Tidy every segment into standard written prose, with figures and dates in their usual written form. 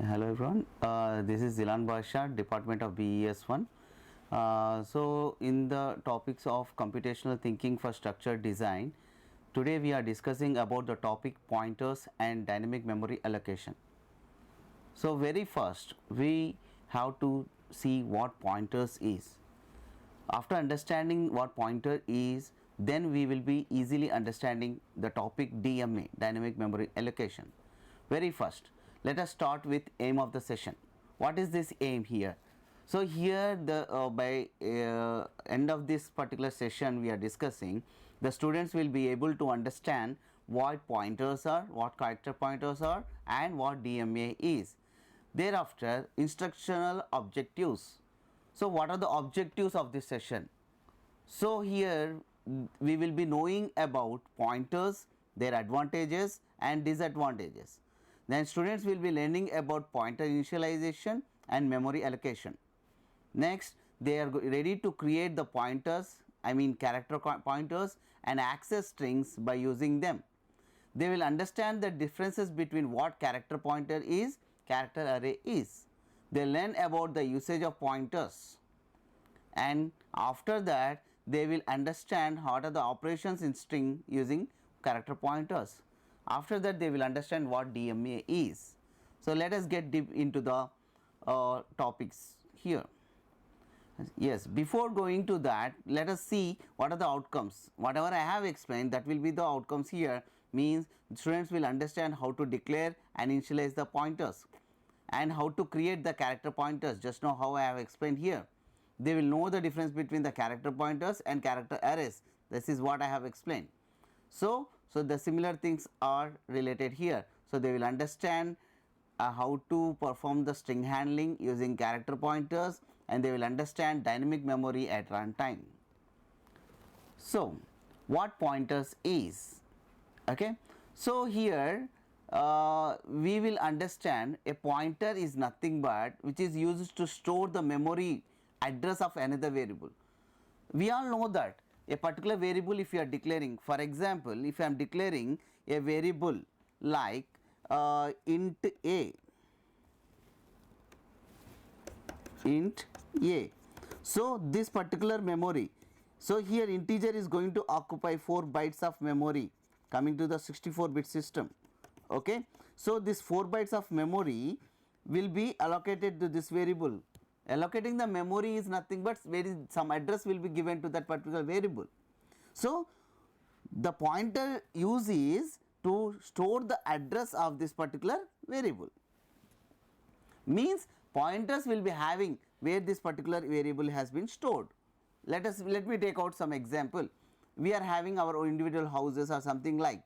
Hello everyone, this is Zilan Basha, Department of BES1. So in the topics of computational thinking for structured design, today we are discussing about the topic pointers and dynamic memory allocation. So very first we have to see what pointers is. After understanding what pointer is, then we will be easily understanding the topic DMA, dynamic memory allocation. Very first, let us start with aim of the session. What is this aim here? So here the by end of this particular session we are discussing, the students will be able to understand what pointers are, what character pointers are, and what DMA is. Thereafter, instructional objectives. So what are the objectives of this session? So here we will be knowing about pointers, their advantages and disadvantages. Then students will be learning about pointer initialization and memory allocation. Next, they are ready to create the pointers, character pointers and access strings by using them. They will understand the differences between what character pointer is, character array is. They learn about the usage of pointers, and after that they will understand what are the operations in string using character pointers. After that they will understand what DMA is. So let us get deep into the topics here. Yes, before going to that, let us see what are the outcomes. Whatever I have explained, that will be the outcomes here. Means students will understand how to declare and initialize the pointers and how to create the character pointers, just now how I have explained here. They will know the difference between the character pointers and character arrays. This is what I have explained. So the similar things are related here. So they will understand how to perform the string handling using character pointers, and they will understand dynamic memory at runtime. So what pointers is? Okay, so here we will understand a pointer is nothing but which is used to store the memory address of another variable. We all know that a particular variable, if you are declaring, for example, if I am declaring a variable like int a, so this particular memory, so here integer is going to occupy 4 bytes of memory coming to the 64-bit system. Okay, so this 4 bytes of memory will be allocated to this variable. Allocating the memory is nothing but some address will be given to that particular variable. So the pointer use is to store the address of this particular variable. Means pointers will be having where this particular variable has been stored. Let me take out some example. We are having our individual houses or something like.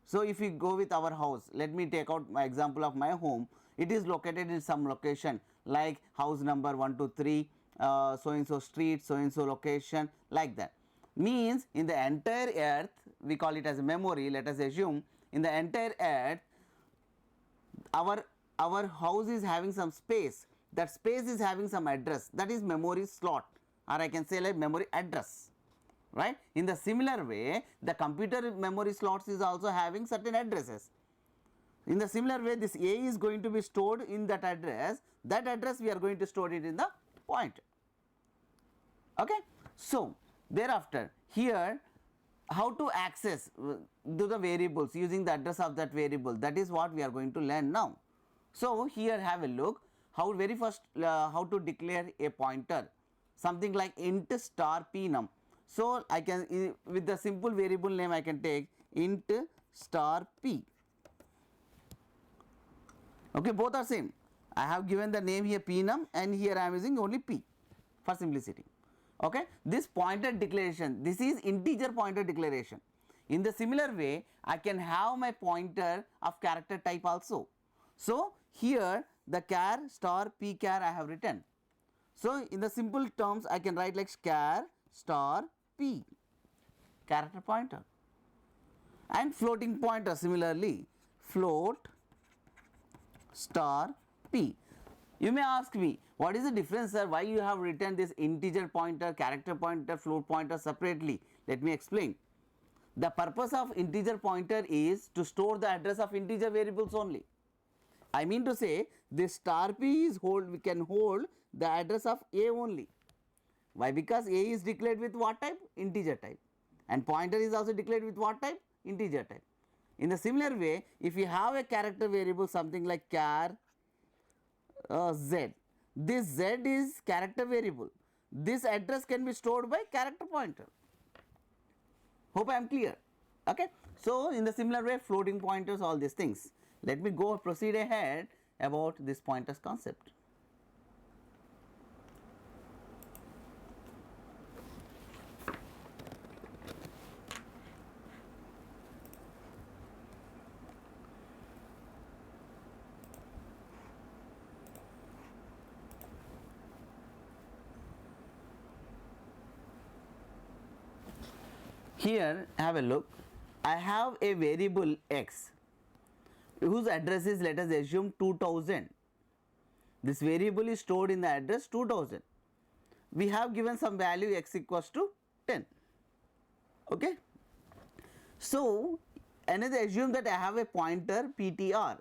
So if we go with our house, let me take out my example of my home. It is located in some location like house number 123, so and so street, so and so location, like that. Means in the entire earth, we call it as a memory. Let us assume in the entire earth our house is having some space. That space is having some address, that is memory slot, or I can say like memory address, right? In the similar way, the computer memory slots is also having certain addresses. In the similar way, this A is going to be stored in that address we are going to store it in the pointer. Okay, so thereafter here how to access to the variables using the address of that variable, that is what we are going to learn now. So here have a look how very first how to declare a pointer, something like int star p num. So I can, with the simple variable name, I can take int star p. Okay, both are same. I have given the name here p num, and here I am using only p for simplicity. Okay, this pointer declaration, this is integer pointer declaration. In the similar way, I can have my pointer of character type also. So here the char star p char I have written. So in the simple terms, I can write like char star p, character pointer, and floating pointer similarly float star p. You may ask me, what is the difference, sir? Why you have written this integer pointer, character pointer, float pointer separately? Let me explain. The purpose of integer pointer is to store the address of integer variables only. I mean to say, this star p is we can hold the address of A only. Why? Because A is declared with what type? Integer type, and pointer is also declared with what type? Integer type. In the similar way, if you have a character variable something like char z, this z is character variable. This address can be stored by character pointer. Hope I am clear. Okay. So, in the similar way, floating pointers, all these things. Let me proceed ahead about this pointers concept. Here, have a look. I have a variable x whose address is, let us assume, 2000. This variable is stored in the address 2000. We have given some value x equals to 10. Okay. So, another assume that I have a pointer ptr,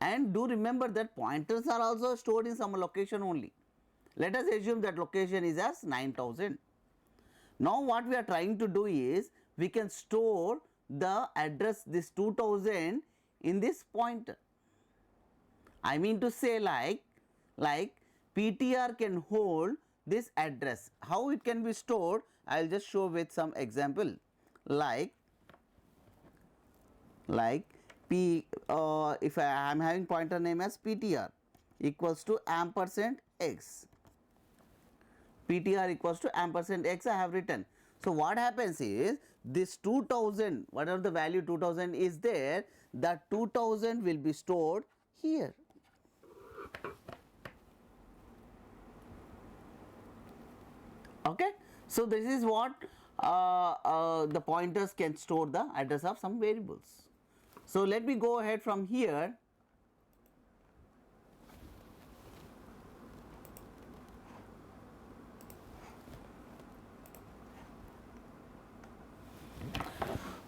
and do remember that pointers are also stored in some location only. Let us assume that location is as 9000. Now, what we are trying to do is we can store the address this 2000 in this pointer. I mean to say like ptr can hold this address. How it can be stored? I will just show with some example like if I am having pointer name as ptr equals to ampersand x. ptr equals to ampersand x I have written. So, what happens is this 2000, whatever the value 2000 is there, that 2000 will be stored here. Okay. So, this is what the pointers can store the address of some variables. So, let me go ahead from here.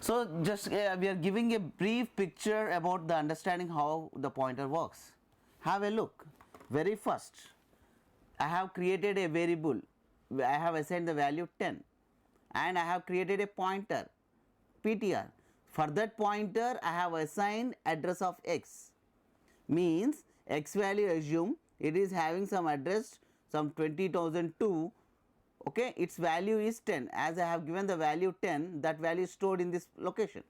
So, just we are giving a brief picture about the understanding how the pointer works. Have a look. Very first, I have created a variable. I have assigned the value 10, and I have created a pointer ptr. For that pointer, I have assigned address of x. Means x value, assume it is having some address some 20,002. Okay, its value is 10. As I have given the value 10, that value is stored in this location.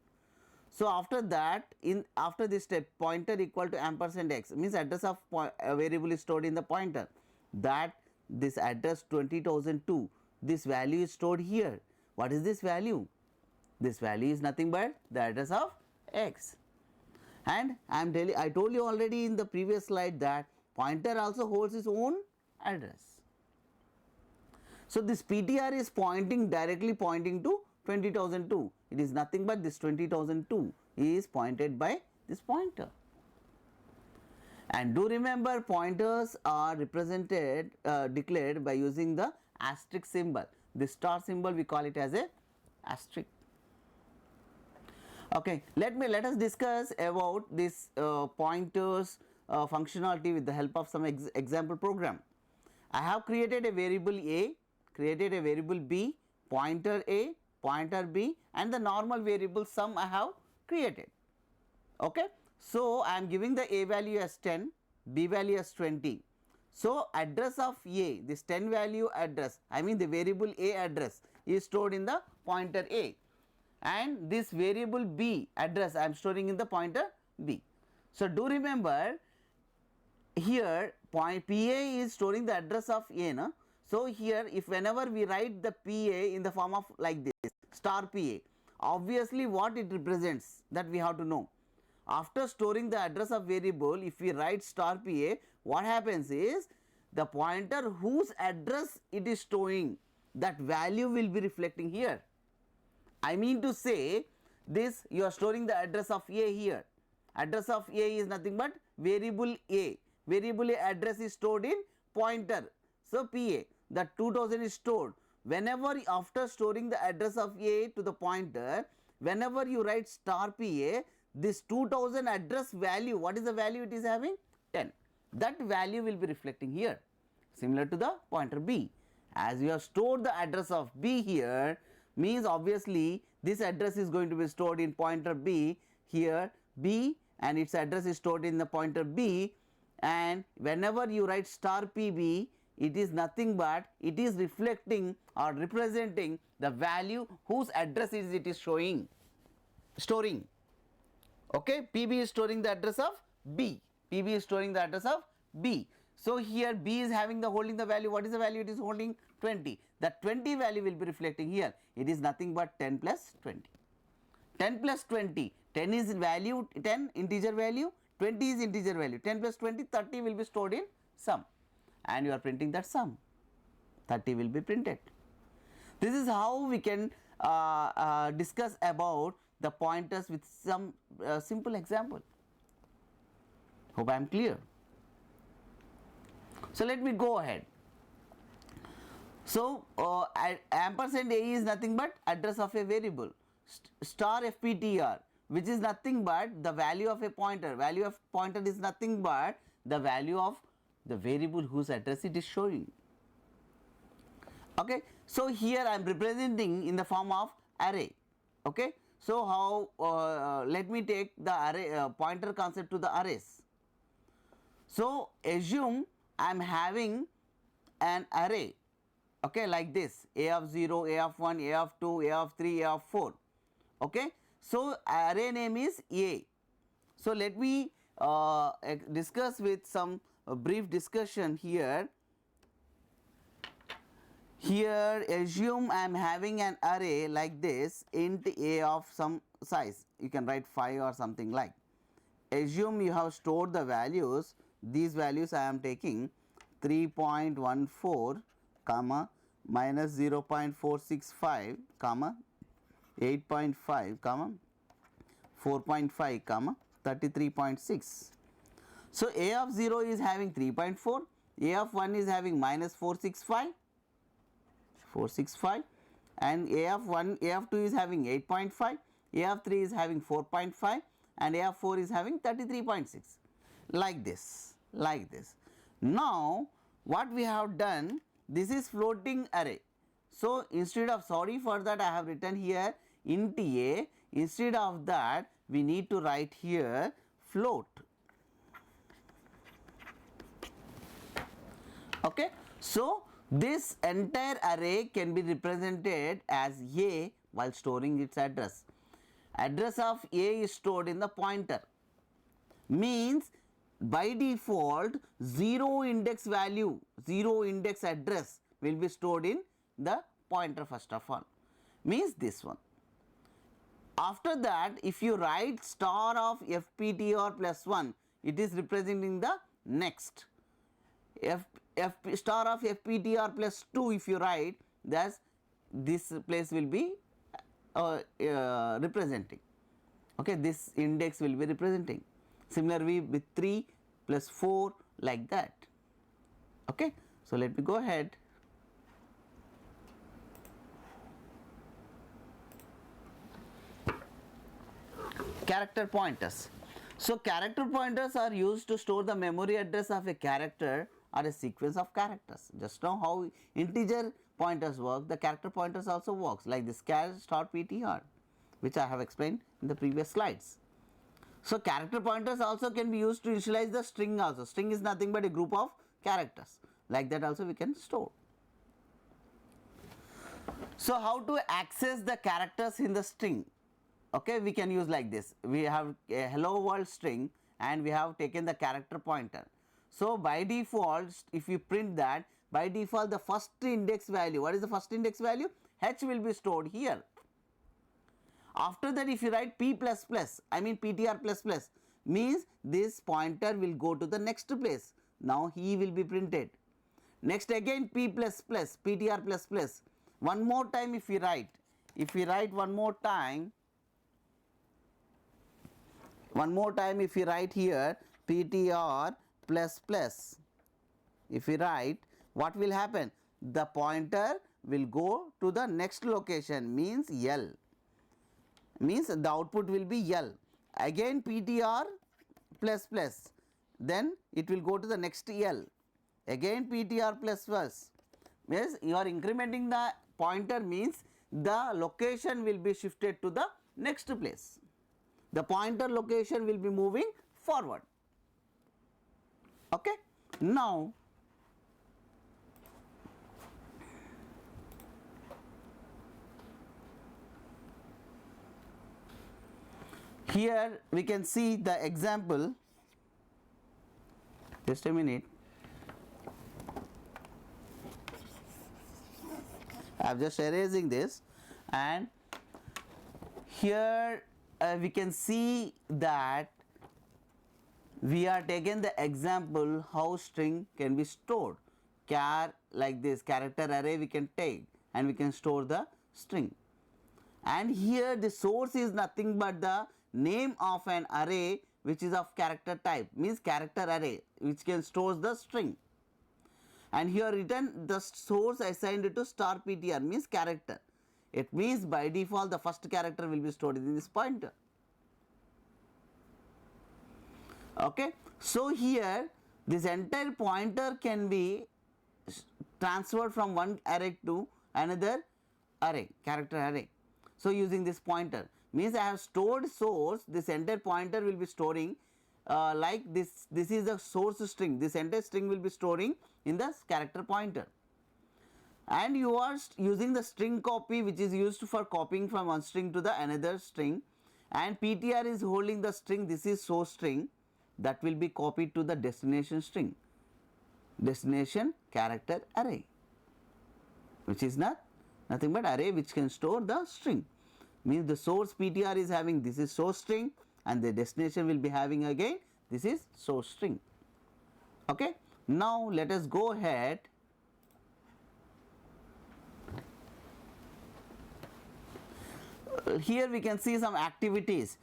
So, after that, after this step, pointer equal to ampersand x means address of a variable is stored in the pointer. That this address 20,002, this value is stored here. What is this value? This value is nothing but the address of x. And I told you already in the previous slide that pointer also holds its own address. So, this ptr is directly pointing to 20,002. It is nothing but this 20,002 is pointed by this pointer. And do remember, pointers are represented declared by using the asterisk symbol. This star symbol we call it as a asterisk. Okay, let us discuss about this pointers functionality with the help of some example program. I have created a variable a, created a variable b, pointer a, pointer b, and the normal variable sum I have created. Okay. So, I am giving the a value as 10, b value as 20. So, address of a, this 10 value address, I mean the variable a address is stored in the pointer a, and this variable b address I am storing in the pointer b. So, do remember here point pa is storing the address of a, no? So, here if whenever we write the pa in the form of like this star pa, obviously what it represents, that we have to know. After storing the address of variable, if we write star pa, what happens is the pointer whose address it is storing, that value will be reflecting here. I mean to say, this you are storing the address of a here. Address of a is nothing but variable a. Variable a address is stored in pointer. So, pa, that 2000 is stored. Whenever after storing the address of a to the pointer, whenever you write star pa, this 2000 address value, what is the value it is having? 10. that value will be reflecting here, similar to the pointer B. As you have stored the address of B here, means obviously this address is going to be stored in pointer B here, B, and its address is stored in the pointer B, and whenever you write star PB, it is nothing but it is reflecting or representing the value whose address is it is storing. Okay, PB is storing the address of B. PB is storing the address of B. So here B is holding the value. What is the value it is holding? 20. That 20 value will be reflecting here. It is nothing but 10 plus 20. 10 plus 20. 10 is value, 10 integer value, 20 is integer value. 10 plus 20, 30 will be stored in sum, and you are printing that sum. 30 will be printed. This is how we can discuss about the pointers with some simple example. Hope I am clear. So let me go ahead. So ampersand A is nothing but address of a variable. Star FPTR, which is nothing but the value of a pointer. Value of pointer is nothing but the value of the variable whose address it is showing. Okay. So here I am representing in the form of array. Okay. So how let me take the array pointer concept to the arrays. So assume I am having an array, okay, like this: a of 0, a of 1, a of 2, a of 3, a of 4. Okay. So array name is A. So let me discuss with some brief discussion here. Here assume I am having an array like this, int A of some size, you can write 5 or something like. Assume you have stored the values, these values I am taking 3.14 comma minus 0.465 comma 8.5 comma 4.5 comma 33.6. So A of 0 is having 3.4, A of 1 is having minus 465, and A of 2 is having 8.5, A of 3 is having 4.5, and A of 4 is having 33.6, like this, like this. Now what we have done, this is floating array. So instead of, sorry for that, I have written here int A. Instead of that, we need to write here float. Okay. So this entire array can be represented as A while storing its address. Address of A is stored in the pointer, means by default 0 index value, 0 index address will be stored in the pointer first of all, means this one. After that, if you write star of FPTR plus 1, it is representing the next. Star of FPTR plus 2, if you write, thus this place will be representing. Okay, this index will be representing. Similarly with 3 plus 4, like that. Okay. So let me go ahead. Character pointers. So character pointers are used to store the memory address of a character or a sequence of characters. Just now how integer pointers work, the character pointers also works, like this char star PTR, which I have explained in the previous slides. So character pointers also can be used to initialize the string also. String is nothing but a group of characters, like that also we can store. So how to access the characters in the string? Okay, we can use like this. We have a hello world string and we have taken the character pointer. So by default, if you print that, by default the first index value, what is the first index value? H will be stored here. After that, if you write P plus plus, I mean PTR plus plus, means this pointer will go to the next place. Now he will be printed. Next again P plus plus, PTR plus plus. One more time if we write one more time if we write here PTR plus plus, if we write, what will happen? The pointer will go to the next location, means L, means the output will be L. Again PTR plus plus, then it will go to the next L, again PTR plus plus, means you are incrementing the pointer, means the location will be shifted to the next place, the pointer location will be moving forward. Okay. Now here we can see the example, just a minute, I am just erasing this, and here we can see that we are taken the example how string can be stored, char like this character array we can take and we can store the string, and here the source is nothing but the name of an array which is of character type, means character array which can store the string, and here written the source assigned to star PTR means character. It means by default the first character will be stored in this pointer. Okay. So here this entire pointer can be transferred from one array to another array, character array. So using this pointer, means I have stored source, this entire pointer will be storing like this is the source string, this entire string will be storing in the character pointer, and you are using the string copy which is used for copying from one string to the another string, and PTR is holding the string, this is source string that will be copied to the destination string, destination character array, which is nothing but array which can store the string, means the source PTR is having this is source string and the destination will be having again this is source string. Okay. Now let us go ahead. Here we can see some activities.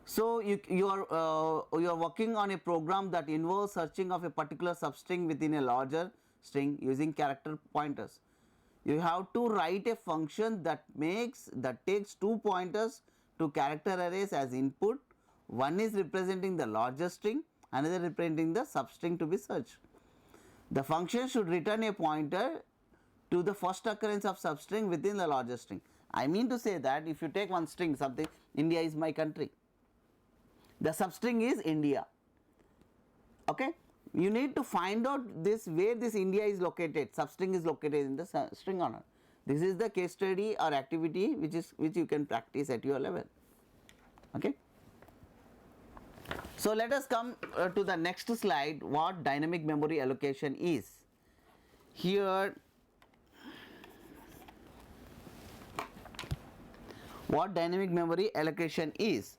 So you are working on a program that involves searching of a particular substring within a larger string using character pointers. You have to write a function that takes two pointers to character arrays as input. One is representing the larger string, another representing the substring to be searched. The function should return a pointer to the first occurrence of substring within the larger string. I mean to say that if you take one string, something, India is my country, the substring is India. Okay. You need to find out this where this India is located, substring is located in the string or not. This is the case study or activity which you can practice at your level. Okay. So let us come to the next slide, what dynamic memory allocation is. Here what dynamic memory allocation is.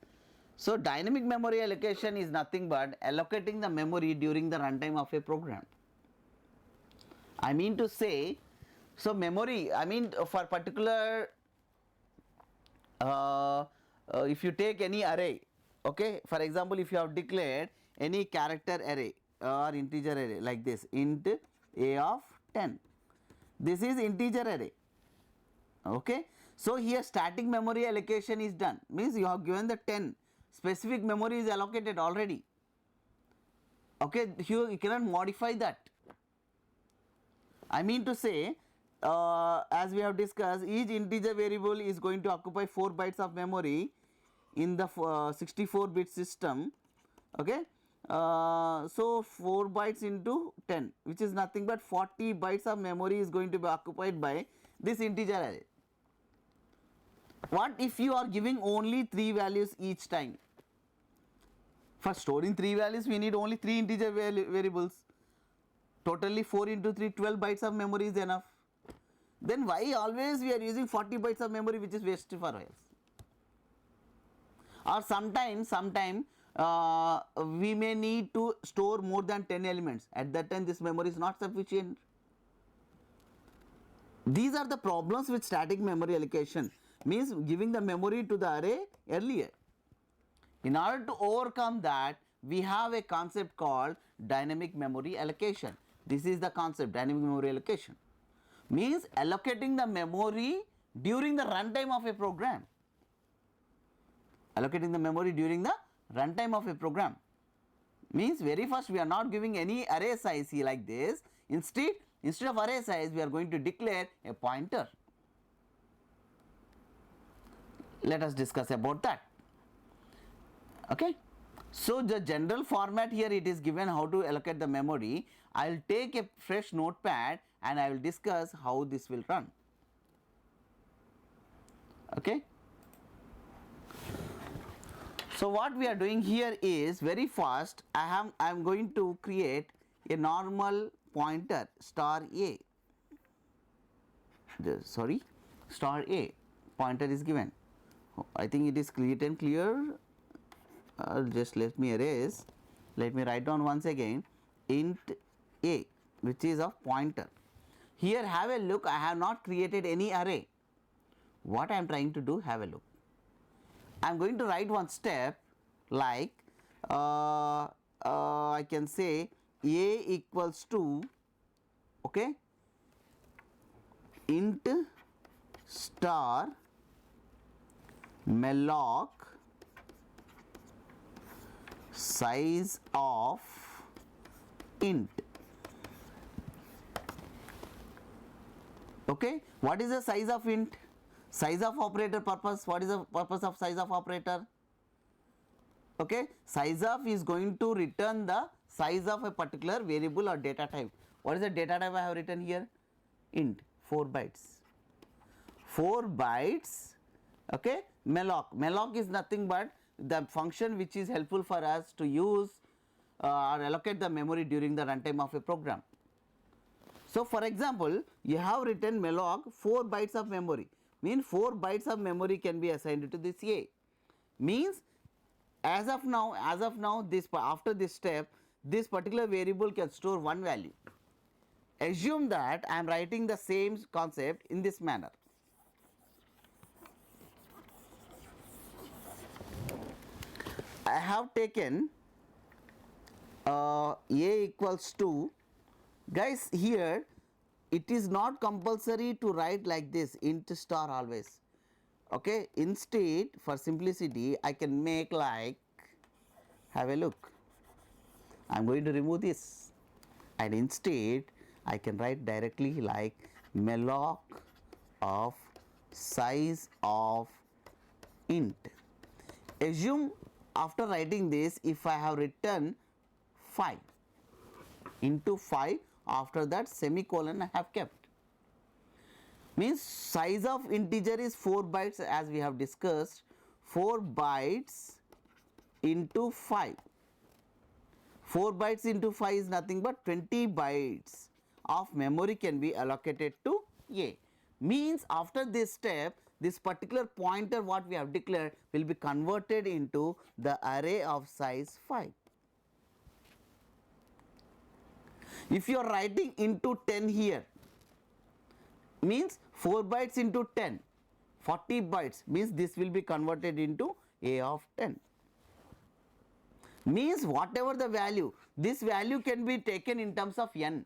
So dynamic memory allocation is nothing but allocating the memory during the runtime of a program. I mean to say, so memory, I mean for particular if you take any array, okay, for example if you have declared any character array or integer array like this, int a of 10, this is integer array. Okay. So here static memory allocation is done, means you have given the 10, specific memory is allocated already. Okay. Here you cannot modify that. I mean to say as we have discussed, each integer variable is going to occupy 4 bytes of memory in the 64-bit system. Okay. So 4 bytes into 10, which is nothing but 40 bytes of memory is going to be occupied by this integer array. What if you are giving only 3 values each time? For storing 3 values we need only 3 integer variables, totally 4 into 3, 12 bytes of memory is enough. Then why always we are using 40 bytes of memory, which is waste for us? Or sometime we may need to store more than 10 elements, at that time this memory is not sufficient. These are the problems with static memory allocation, means giving the memory to the array earlier. In order to overcome that, we have a concept called dynamic memory allocation. This is the concept, dynamic memory allocation, means allocating the memory during the runtime of a program. Allocating the memory during the runtime of a program. Means very first we are not giving any array size here like this. Instead of array size, we are going to declare a pointer. Let us discuss about that. Okay. So the general format here, it is given how to allocate the memory. I will take a fresh notepad and I will discuss how this will run. Okay. So what we are doing here is, very fast I am going to create a normal pointer star a. Star a pointer is given. I think it is clear. Just let me erase. Let me write down once again, int a, which is a pointer. Here have a look, I have not created any array. What I am trying to do, have a look. I am going to write one step like I can say a equals to, okay, int star malloc size of int. Okay, what is the size of int? Size of operator purpose. What is the purpose of size of operator? Okay, size of is going to return the size of a particular variable or data type. What is the data type I have written here? Int, 4 bytes. 4 bytes. Okay, malloc. Malloc is nothing but the function which is helpful for us to use or allocate the memory during the runtime of a program. So for example, you have written malloc 4 bytes of memory, means 4 bytes of memory can be assigned to this a. Means as of now this, after this step, this particular variable can store one value. Assume that I am writing the same concept in this manner. I have taken a equals to, guys, here it is not compulsory to write like this int star always. Okay, instead for simplicity I can make like, have a look, I am going to remove this and instead I can write directly like malloc of size of int. Assume after writing this, if I have written 5 into 5, after that semicolon I have kept. Means size of integer is 4 bytes as we have discussed. 4 bytes into 5. 4 bytes into 5 is nothing but 20 bytes of memory can be allocated to a. Means after this step, this particular pointer what we have declared will be converted into the array of size 5. If you are writing into 10 here, means 4 bytes into 10, 40 bytes, means this will be converted into a of 10. Means whatever the value, this value can be taken in terms of n.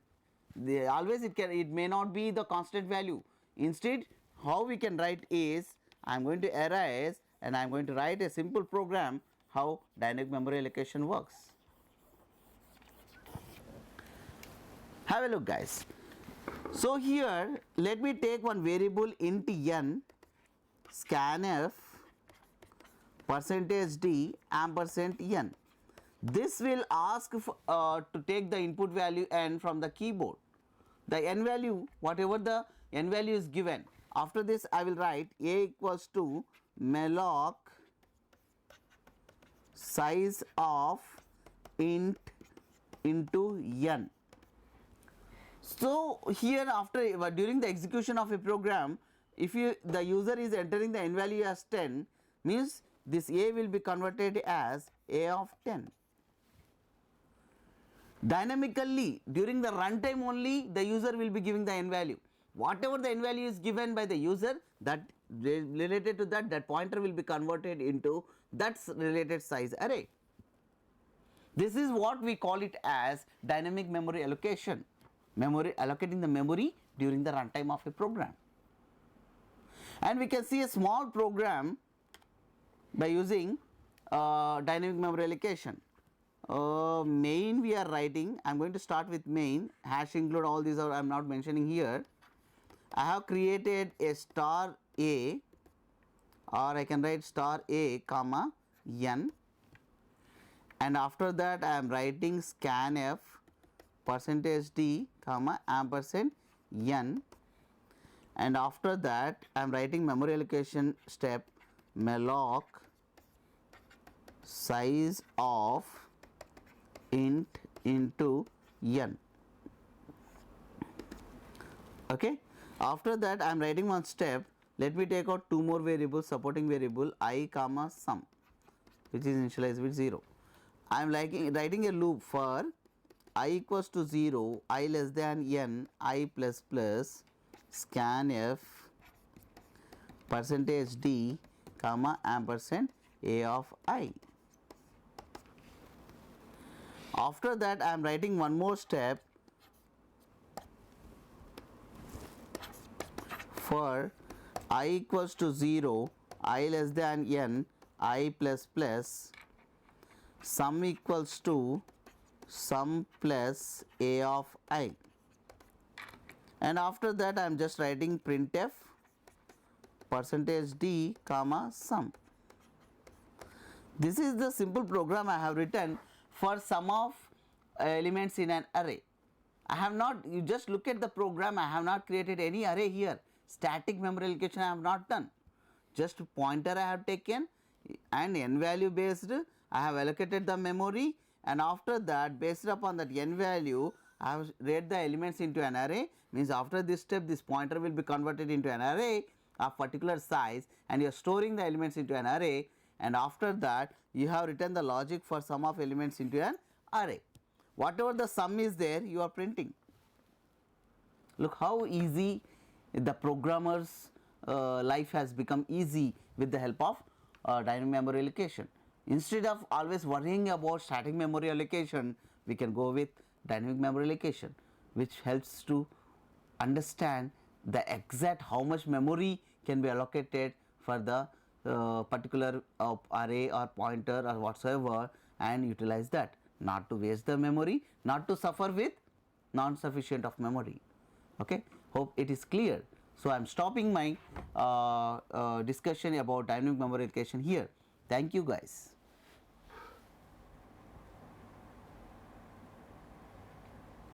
Always it may not be the constant value. Instead, how we can write is, I am going to erase and I am going to write a simple program how dynamic memory allocation works. Have a look, guys. So here let me take one variable int n, scanf %d ampersand n. This will ask to take the input value n from the keyboard. The n value, whatever the n value is given. After this I will write a equals to malloc size of int into n. So here after during the execution of a program, if the user is entering the n value as 10, means this a will be converted as a of 10. Dynamically during the runtime only the user will be giving the n value. Whatever the n value is given by the user, that related to that pointer will be converted into that related size array. This is what we call it as dynamic memory allocation. Allocating the memory during the runtime of a program. And we can see a small program by using dynamic memory allocation. main we are writing. I am going to start with main, hash include, all these are I am not mentioning here. I have created a star a, or I can write star a comma n, and after that I am writing scanf percentage d comma ampersand n, and after that I am writing memory allocation step malloc size of int into n. Okay. After that I am writing one step. Let me take out two more variables, supporting variable I comma sum, which is initialized with 0. I am writing a loop for I equals to 0, I less than n, I plus plus scanf percentage d comma ampersand a of I. After that I am writing one more step for I equals to 0, I less than n, I plus plus sum equals to sum plus a of I, and after that I am just writing printf percentage d comma sum. This is the simple program I have written for sum of elements in an array. I have not, you just look at the program, I have not created any array here, static memory allocation I have not done, just pointer I have taken and n value based I have allocated the memory, and after that based upon that n value I have read the elements into an array. Means after this step this pointer will be converted into an array of particular size, and you are storing the elements into an array, and after that you have written the logic for sum of elements into an array. Whatever the sum is there you are printing. Look how easy the programmer's life has become easy with the help of dynamic memory allocation. Instead of always worrying about static memory allocation, we can go with dynamic memory allocation, which helps to understand the exact how much memory can be allocated for the particular array or pointer or whatsoever, and utilize that, not to waste the memory, not to suffer with non sufficient of memory. Okay, hope it is clear. So I am stopping my discussion about dynamic memory allocation here. Thank you guys.